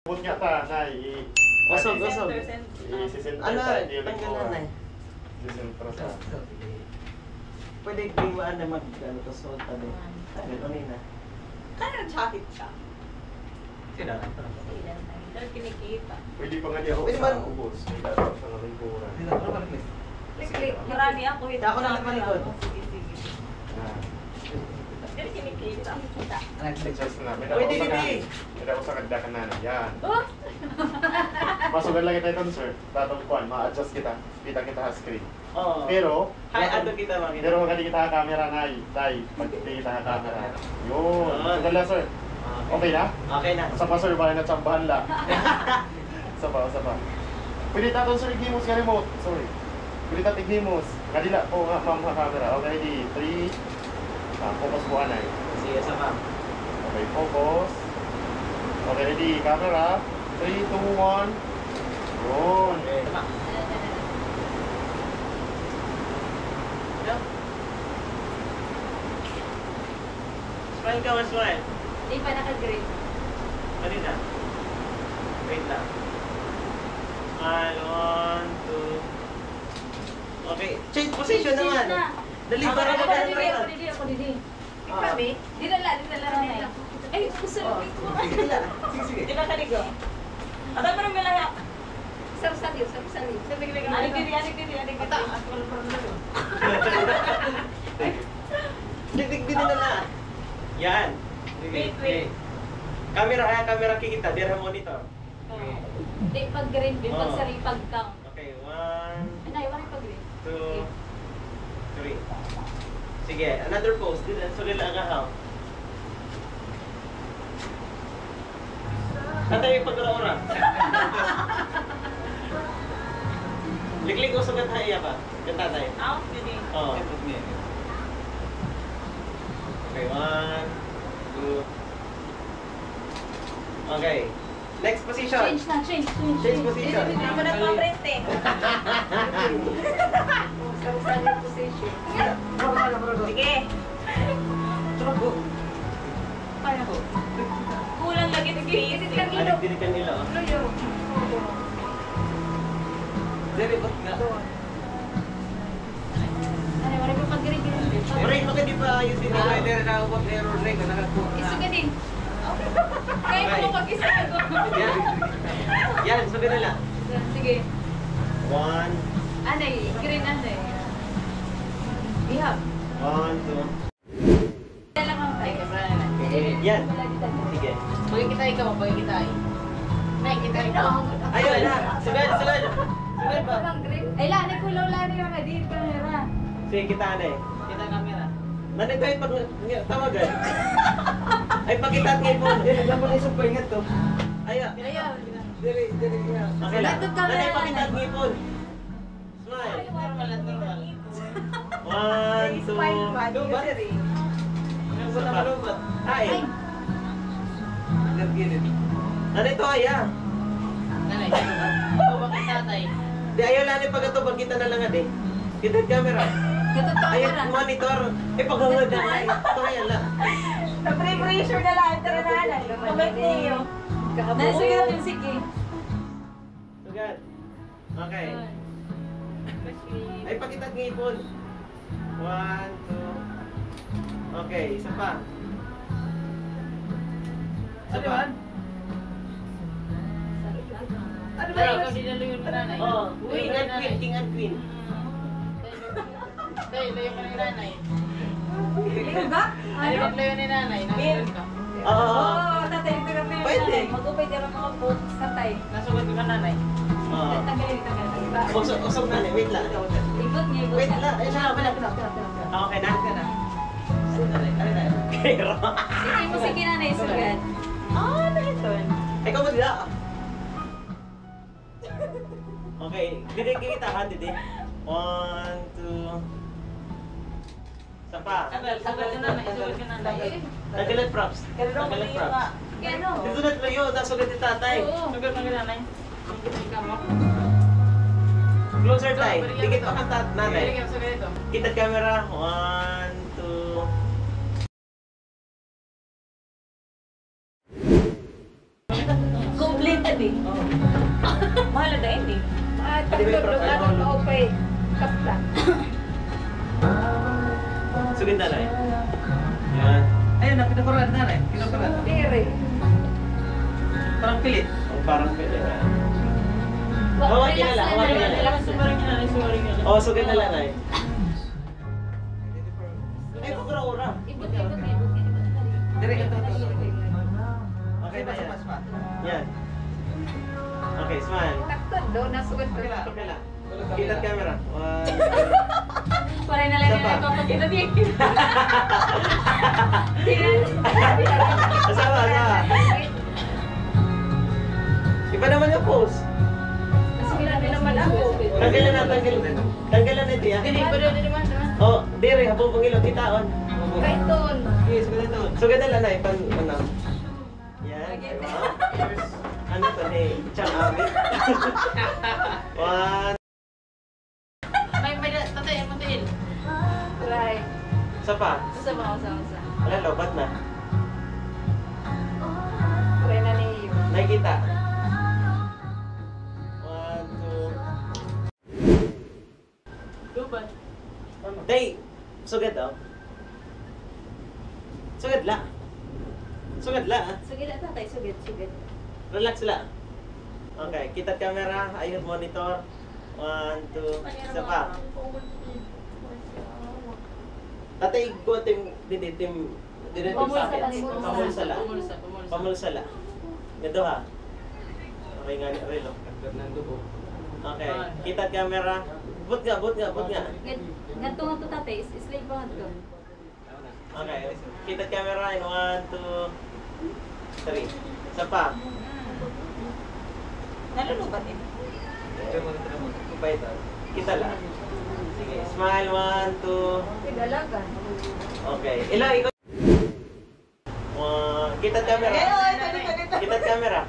Put nga ta, nay. Usog. I-sisenta Ano, tayo yung tanggalan na eh. Sisenta sa. Pwede gawaan na mag-ano to so tabi. Ano na? Kaya jacket siya. Sino? Pero kinikita. Pwede pa nga di ako Pwede sa man- ubos. May dapat sa nalingkuran. Click. Marami ako. Ako na lang palikod. Sige. Pero kinikita. Adjust na. May Pwede dapat sa hindi. May dapat sa kagdakan na. Yan. Oh! Masugan lang kita ito, sir. Tatong kuhan, ma-adjust kita. Kita sa screen. Oo. Pero, Ano kita makita? pero magkali kita sa camera, nay. Tay, pag hindi kita sa camera. Yun. Sugan lang, sir. Okay na? Okay na. Sa pa, sir, baka natsambahan lang. Sa pa. Pwede tatong, sir, igimos ka remote. Sorry. Pwede tatong igimos. Kadila po nga, ma'am, sa camera. Okay, ready? 3. Focus po, anay. Sige, sa ma'am. Okay, focus. Okay, ready? Camera. 3, 2, 1. Yun. Okay. Tama. Smile ka, smile. Di pa naka-grade. Ano na? Wait lang. 1, 2. Okay. Change position naman. Dali, para magkakaroon. Ako didi. Kami? Dinala nila. Ay, gusto mo ito. Sige. Di ba kaligo? At ang parang malaya. Sabi. Anik diri. Digdig din nila. Yan. Wait. Camera kikita, dira monitor. Di pag-grade, di Oo. pag-sari, pag-count. Okay, 1, Anay, wala pag-grade. 2, 3. Sige, another pose. So nila agahaw. Atay pag-ora. Liklik ko sa kantaya pa. Kantatay. Out, didi. Oo. Okay, 1, 2. Okay. Next position. Change. Change position. Ako na pa-print eh. Sa position. Sige. Kaya ko. Kulang lagi ng gilid. Adik dirikan nila. Dari bot nga. Ano, wala pa pag-grade. Maray mo ka di pa ayusin mo. Dari na ako error leg na nakakuha. Isuga din. Kaya mo pag-isa ko. Yan, sabi nila. Sige. 1, Anay, green anay. Bihab. 1, 2. Yan lang ang tayo. Yan. Sige. Bagay kita ikaw, bagay kita ay. Nay, kita ikaw. Ayun na. Sugad pa. Ay, lani ko lani yung edit camera. Sige, kita na eh. Kita camera. Nanito yung pag tawagan. Ay, pagkitaan ngayon mo. Dili, dapat na isang pahingat to. Ayaw. Ayaw. Dili. Okay lang. Nandun ka Nanay, na, pagkitaan nanay. ngayon mo. Smile. Normal. 1, 2. Lubat. Lubat na malubat. Ay. Nanito, ayaw. Nanay, bakit tatay? Di ayaw lang yung pagkatubag kita na lang ade. Kita camera. Katotoo Ayun, na. monitor. Eh, paghangad na ay. Ito kaya lang. Na-pressure na lang. Tara na lang. Comment niyo. Nasa yung sige. Sugad. Okay. Ay, pakitag ngipon. 1, 2. Okay, isa pa. Isa pa. Ano ba ikaw dinalo yung nanay? Oh, king and queen. Tayo, layo ka ng nanay. Ikaw ba? Ano ba layo ni nanay? Nasugat ka? Oo. Tatay, ito ka yung Pwede. nanay. Mag-upay ka ng mga books. Tatay. Nasugat ka nanay. Oo. Tanggalin. Usog na ni. Wait lang. Ikot niya, ikot. Wait lang. Ay, na. Okay na. Okay, Ro. Sige mo sige nanay, sugat. Nalito. Ikaw mo dila. Okay, didi kita ha, didi. 1, 2. Sapa. Sugat ka nanay, sugat ka nanay. Nagalat props. Nagalat props. Kano? Dito na layo, nasugat ni tatay. Sugat ka nanay. Closer tayo. Dikit pa kang nanay. Kita camera. 1, 2. Complete eh. Oo. Mahal na yun eh. Ah, Di ba yung tatlo profile ano mo? na upay. Kapta. Sugin na rin. Yan. Ayun na, pinakuran na rin. Pinakuran. Dire. Parang pilit. Parang pilit. Hawakin na lang, hawakin na lang. Sumaring na lang, sumaring na lang. Oo, sugin na lang ay. Ay, pagkura-ura. Ibot. Dire, ito. Okay na yan. Yan. Okay, smile. Takto do nasugod ko. Okay lang. Kita camera. One. Paray na lang Isa yung pa. nagpapakita niya. Asawa. Iba naman yung pose. Mas kilala naman ako. Tanggalan na, tanggalan. Tanggalan na ito, Hindi, pero hindi naman na. Oh, dire, habang pangilog, kitaon. Kaiton. Yes, ganda to. So, ganda lang na, pan, ano. Yan, diba? Ano to, hey, chang amin. One. May tatay, matil. Right. Isa pa. Usa ba, usa. Wala, lobat na. Try na niyo. Nakikita. One, two. Lubat. Day, sugad daw. Sugad la. Sugad la. Sige na tatay, sugit. Relax la. Okay, kita camera, ayun monitor. One, two, isa pa. Tatay ko tim diditim Pamulsa. Pamulsala. Gado ha. Okay nga ni Relo. Okay, kita camera. But nga. Ganto nga to tatay, slave pa nga to. Okay, kita camera in 1, 2, 3. Isa pa. Nalulubat eh. Kita lang. Sige, smile 1, 2. Pidalagan. Okay, ilang ikaw. Kita camera. Kita camera.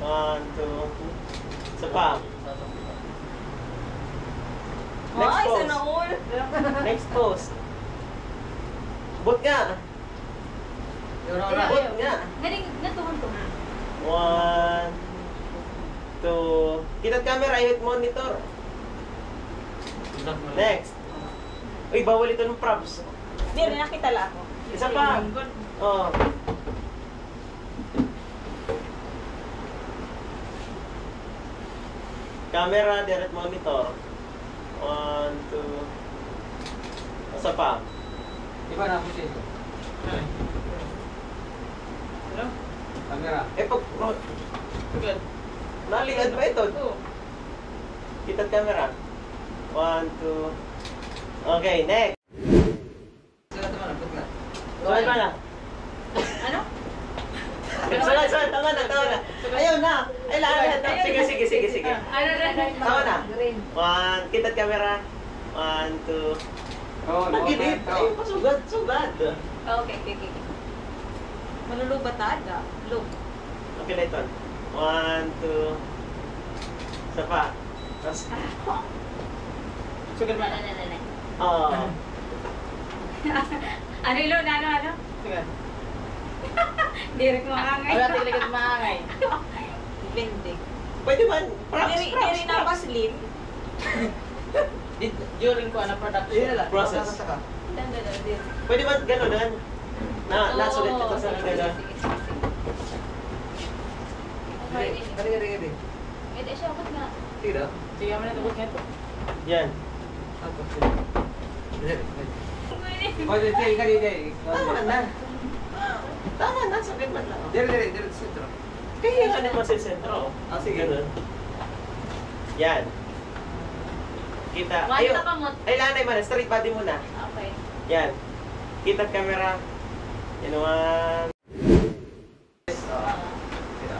1, 2. Isa pa. Next Ay, pose. sana all. Next pose. But nga. But nga. Galing, natuhan to. 1, 2. Kita camera, hit monitor. Next. Uy, bawal ito ng props. Hindi, rin nakita lang ako. Isa pa. Oh. Camera, direct monitor. 1, 2. Isa pa. Iba na po siya ito. Camera. Pag... Naliad ba ito? Kita camera. 1, 2. Okay, next. Sila naman ang putla. Sulit ba na? Ano? Sulit. Tama na. Ayaw na. Ay, lahat. Sige. Ano na? Tama na. Green. 1, kita camera. 1, 2. Oo, Nagilid. Ay, pasugat. Okay. Malulubat na aga. Look. Okay na ito. 1, 2. Isa pa. Tapos, Sugar ba? oo. Ano ilo? Ano? Direk mo angay. Wala tigligid maangay. Depende. Pwede man. Props. Diri na pa slim. During ko na production. Process. Diri. Pwede ba gano'n? Nasulit ito sa gano'n. Kali. Ito siya, ba't nga? Tira. Sige mo na tubos nito. Yan. Ako siya. Pwede, kali. Tama na. Sabihin man lang. Dire, sentro. Kaya ka naman sa sentro. Sige. Ganun. Yan. Kita. Wala ka mo. Ay, lanay man. Straight body muna. Okay. Yan. Kita camera. Yan, 1. Tira.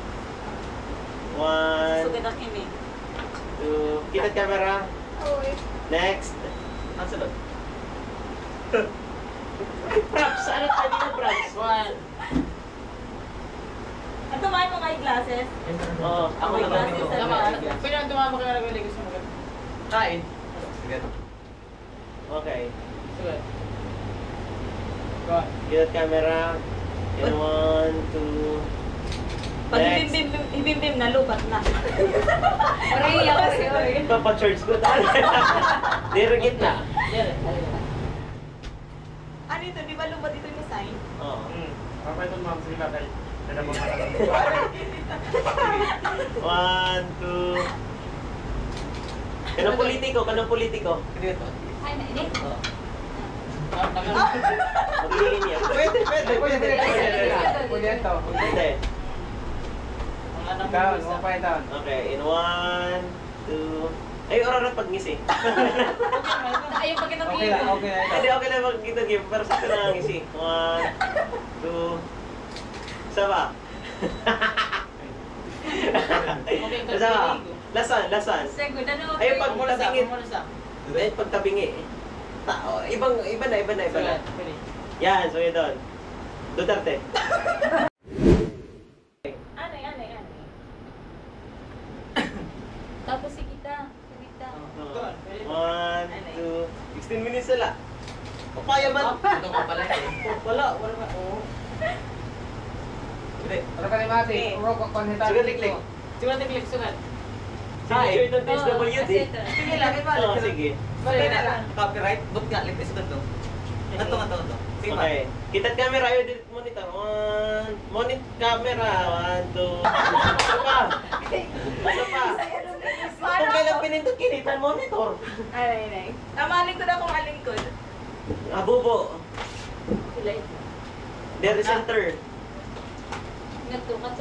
1, Sugad ang kimi. 2. Kita camera. Oy. Next. Ang sunod. Props. Ano tayo dito, props? 1. Ang tumahin mo kay glasses? Oo. Ako May lang glasses dito. sa Tama. taas. Pwede ang tumama ka na nagawin gusto mo. Kain. Sige. Okay. Sige. Go. Kita camera. Yan, 1, 2. Pag Next. hibimdim na, lubat na. Maria kasi, oy. Papa-charge ko tayo. Dire gitna. Ano ito, di ba lubat ito yung sign? Oo. Apa itu ma'am? Sige na tayo. Kaya naman One, two. Kanong politiko? Kanong politiko? Dito. Ay, na, ini. Magiging niya. Pwede. Pwede ito. Hindi. Down, mo pa down. Okay, in one, two. Ay, oras pag ngisi. Ayaw pa kita Okay lang, okay na ito. Hindi, okay lang magkita game. Pero sakto lang ang ngisi. One, two. Isa pa. Isa pa. Lasan. Segundo, ano? Ay, pag Mula sa, tabingin. mula sa. Ay, pag tabingi. Iba na. Pwede. Yan, so yun doon. Duterte. Ano. Tapos si kita. One, two. 16 minutes na lang. Papaya man. Ito ko pala eh. Wala ba? Oo. Hindi. Ano ka ni Mati? Uro ko konhetan. Sige, liklik. Sugat, tiklik, sugat. Signature ng DSWD. Sige lang, iba. Oo, sige. Balik na lang. Copyright, but nga, ligtas ito to. Ito. Sige, Mati. Okay. Kitat camera, ayaw din monitor. Monitor camera. One, two. Isa pa. Kung kailan pinindot kinitan monitor. Ay. Tamaling ko na kung alingkod. Abubo. Dead center.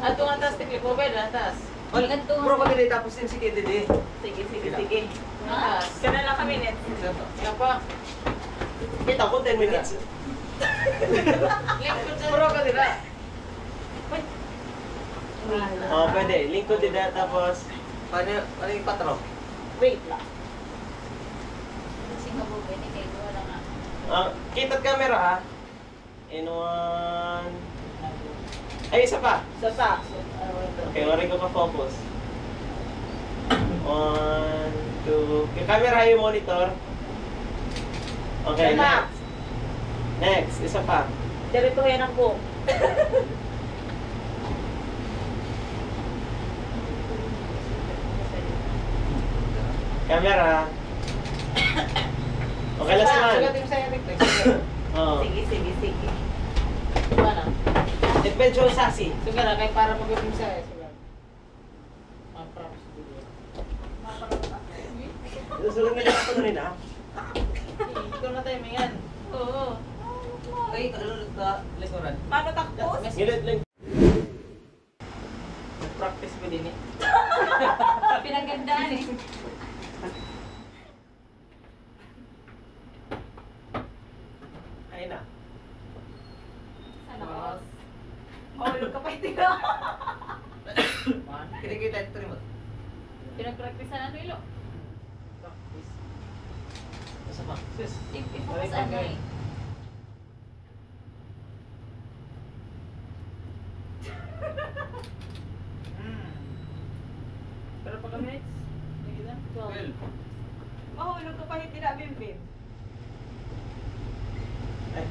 Ato nga taas, tiklik mo, pwede, taas. Bro, pag ganito, tapos din si KDD. Sige. Taas. Kana lang kami net. Yan pa. Kita ko 10 minutes. Link ko dyan. Bro, ka nila. Oh, pwede. Link ko din na tapos. Paano yung patro? Wait lang. Kitat camera ha. In one. Ay, isa pa. Sa pa. Okay, wari ko pa-focus. One, two. Yung camera yung monitor. Okay, Sama. next. Isa pa. Dirito yan ang buhok. Camera. Okay, last one. Sugat yung sa'yo, tiklik. Sugat. Oh. Sige. Ano? Adventure Sassy. Sugat na, kahit para mag-ibig sa'yo. Sugat. Props. Susunod na lang ako na rin ha. Ikaw na tayo, mingan. Oo. Ay, ano ka? Likuran. Paano takpos? Ngilid lang. Practice ko din eh. Pinagandaan eh. Ay na. Sana all. Mahulog ka pa ito. Kinikita ito rin mo. Pinag-practice na ilo. Practice. Isa pa. Sis. I-focus ano eh. Pero pag minutes, hindi na. 12. Mahulog ka pa hindi na bimbim. Ay.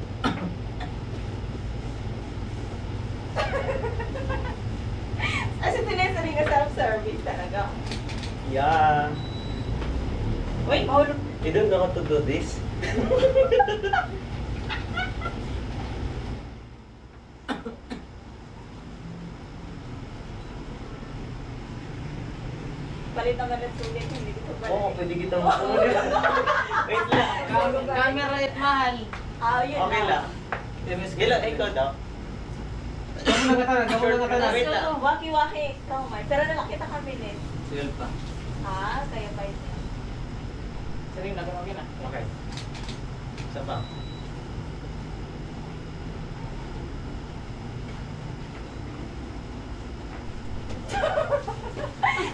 Kasi tinesaling ka self-service talaga. Yeah. Uy, mahulog. You don't know how to do this? Palit naman ng sulit, hindi dito pala. Oo, pwede kita makulit. Wait lang. Camera at mahal. Ah, yun Okay lang. Gila, ikaw daw. Kamu nagkatanan. Wait lang. Waki-waki, kamay. Pero nakakita kami net. Sige pa. Ah, kaya pa yun. Saring na, gawin na. Okay. Isa pa.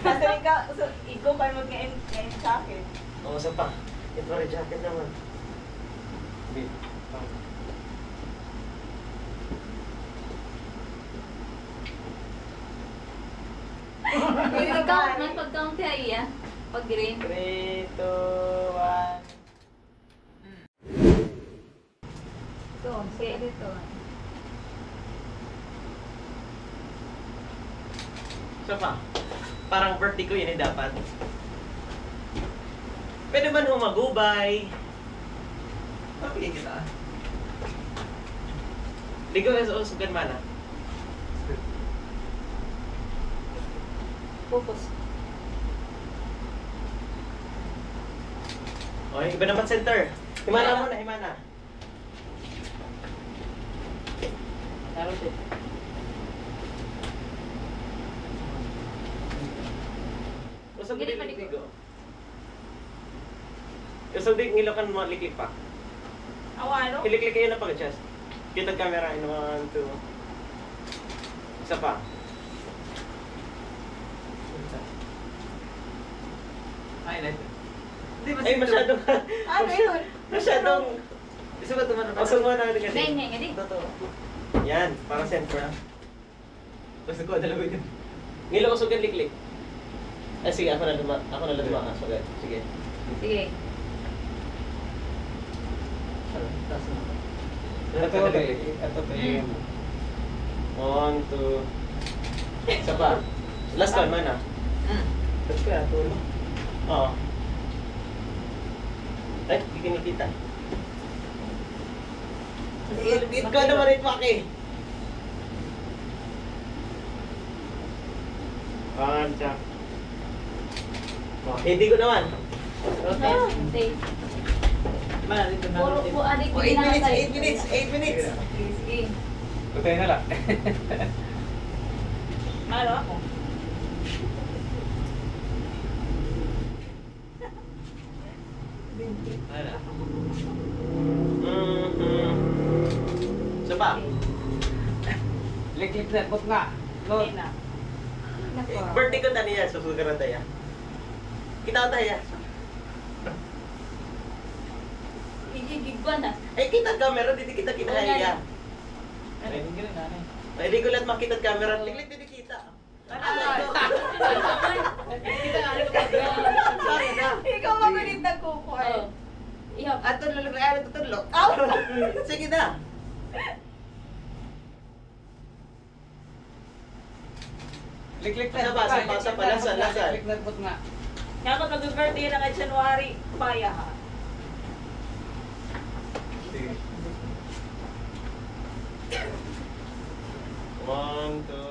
Kasi rin ka, so, ikaw pa mag-ngayon sa akin. Oo, isa pa. Ito rin jacket naman. Hindi. Pag-count man, pag-count kaya iya. Pag-green. 3, 2, 1. Ito, sige dito. Isa pa. Parang birthday ko yun eh dapat. Pwede man humagubay. Papigay kita. Ligaw na sa usugan man ah. Focus. Okay, iba naman center. Himana mo na, himana. Taro din. Usog Gili din pa dito. ligo. Usog din ngilokan mo liklik pa. Awano? Iliklik kayo na pag-adjust. Kita camera in 1, 2. Isa pa. Highlight. Ay, masyadong... Ano yun? Masyadong... Gusto ba tumanong? Usog mo na natin kasi. Ngayon, ngayon, ngayon. Totoo. Yan, para center. Gusto ko dalawa yun. Ngilo usog yung liklik. Ay, sige, ako na lumakas. Okay, sige. Sige. Taas mo. Ito, Ito pa yun. 1, 2. Isa pa. Last one, mana? Tapos kaya, tulo. Oo. Ay, hindi kinikita. Ikaw naman rin, Maki. Pancha. Oh, hindi ko naman. Okay. Stay. Mana, dito na. Puro po adik. 8 minutes, 8 minutes, 8 minutes. Sige, sige. Patay na lang. Malo ako. Ano? Isa pa. Liklik na, bot nga. Okay na. Birthday ko taniya, susugaran tayo. Kita ko tayo. Igigigwa na. Eh, kita camera, hindi kita kinahaya. Ay, hindi na nanay. Hindi ko lahat makita camera. Liklik, hindi kita. Sorry na. Ikaw magulit na kuko eh. Ihap. Ato lalo tutulog. Sige na. Liklik Sa pa, lasan. Liklik na, bot nga. Kaya pag mag-birthday na nga January, paya ha. Sige. 1, 2.